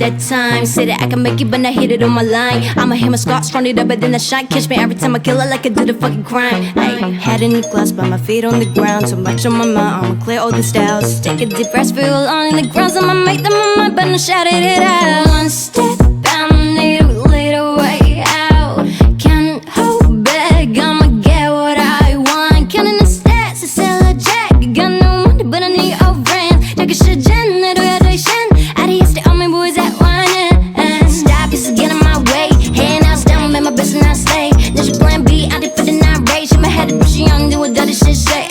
that time. Say that I can make it, but not hit it on my line. I'ma hit my scars, strong it up, but then I shine. Catch me every time I kill it like I did a fucking crime. Ay, head in the glass, but my feet on the ground. Too much on my mind, I'ma clear all the styles. Take a deep breath, feel along in the ground. I'ma make them on my mind, but I'm shouting it out. One step, I need a little way out. Can't hold back, I'ma get what I want. Counting the stats, I sell a jack. Got no money, but I need your friends. Take a shit, Jen, I do it, I Adios to all my boys at one. Stop, just get in my way. Hand out, stand, make my best and I stay. There's your plan B, I did for the night rage. In my head, but she young, do what dirty shit say.